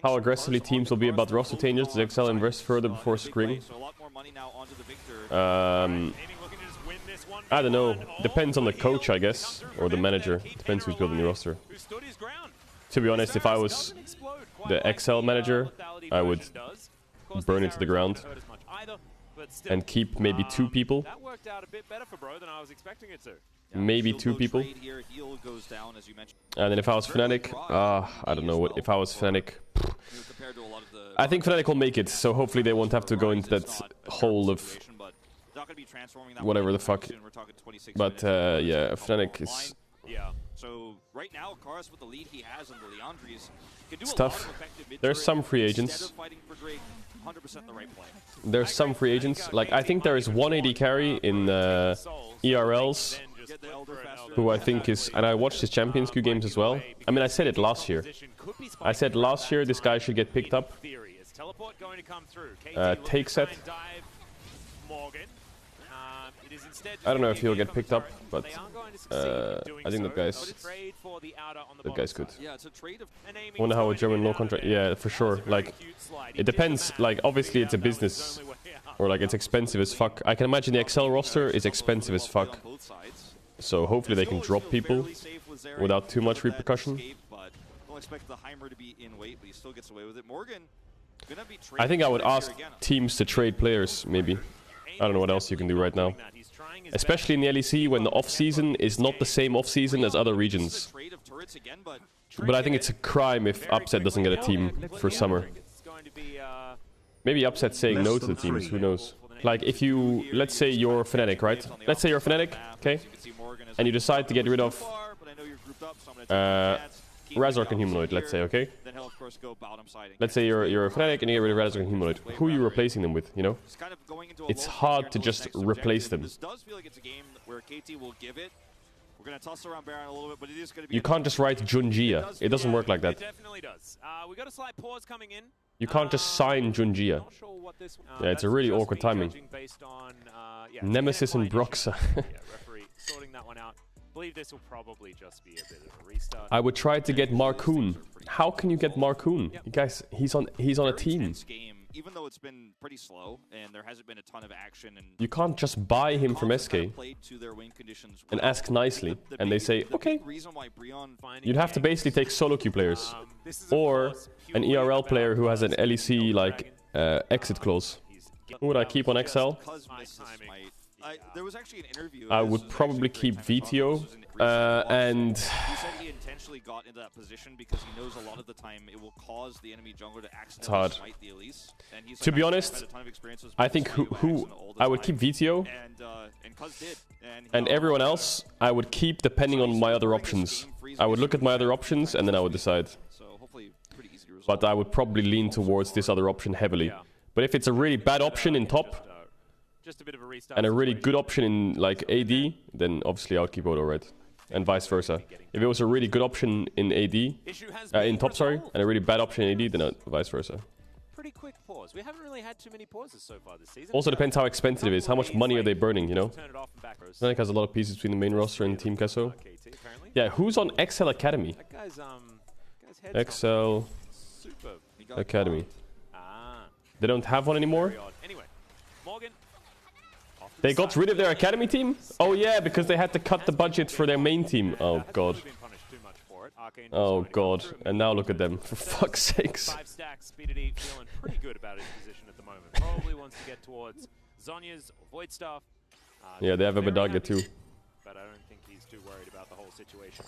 how aggressively teams will be about roster changes. Does XL invest further before screening? I don't know. Depends on the coach, I guess, or the manager. Depends who's building the roster. To be honest, if I was the XL manager, I would burn it to the ground and keep maybe 2 people. Maybe 2 people. And then if I was Fnatic, I don't know what. If I was Fnatic, I think Fnatic will make it. So hopefully they won't have to go into that hole of whatever the fuck. But yeah, Fnatic is. So right now, Karas with the lead he has on the Leandries can do it's a tough. lot of effective There's some free agents. 100% the right play. There's some free agents. Like I think there is 180 carry in ERLs, who I think is, and I watched his Champions Queue games as well. I mean, I said it last year. I said last year this guy should get picked up. Take set. I don't know if he'll get picked up, but I think that guy's good. Wonder how a German law contract. Yeah, for sure. Like, it depends. Like, obviously it's a business, or like it's expensive as fuck. I can imagine the XL roster is expensive as fuck. So hopefully they can drop people without too much repercussion. I think I would ask teams to trade players, maybe. I don't know what else you can do right now. Especially in the LEC when the off-season is not the same off-season as other regions. But I think it's a crime if Upset doesn't get a team for summer. Maybe Upset saying no to the teams, who knows. Like if you, let's say you're Fnatic, right? Let's say you're Fnatic, okay? And you decide to get rid of Razork and Humanoid, let's say, okay? Let's say you're a Fnatic and you get rid of Razork and Humanoid. Who are you replacing them with, you know? It's hard to just replace them. You can't just write Junjia. It doesn't work like that. You can't just sign Junjia. Yeah, it's a really awkward timing. Nemesis and Broxa. I would try to get Marcoon. How can you get Marcoon? You guys, he's on a team. Even though it's been pretty slow and there hasn't been a ton of action, and you can't just buy him from SK and ask nicely and they say okay. You'd have to basically take solo queue players or an ERL player who has an LEC like exit clause. Who would I keep on XL? I would probably keep VTO and he said he intentionally got into that position because he knows a lot of the time it will cause the enemy jungler to accidentally smite the Elise. To be honest, I think who I would keep VTO and everyone else I would keep depending on my other options. I would look at my other options and then I would decide. But I would probably lean towards this other option heavily. But if it's a really bad option in top and a really good option in like AD, then obviously I would keep Odo, right? And vice versa. If it was a really good option in AD, in top, sorry, and a really bad option in AD, then vice versa. Pretty quick pause. We haven't really had too many pauses so far this season. Also depends how expensive it is. How much money are they burning, you know? Fnatic has a lot of pieces between the main roster and Team Kesso. Yeah, who's on XL Academy? XL Academy. They don't have one anymore? They got rid of their academy team? Oh yeah, because they had to cut the budget for their main team. Oh god. Oh god. And now look at them. For fuck's sakes. 5 stacks, Speedity feeling pretty good about his position at the moment. Probably wants to get towards Zhonya's Void Staff. Yeah, they have a Badaga too. But I don't think he's too worried about the whole situation.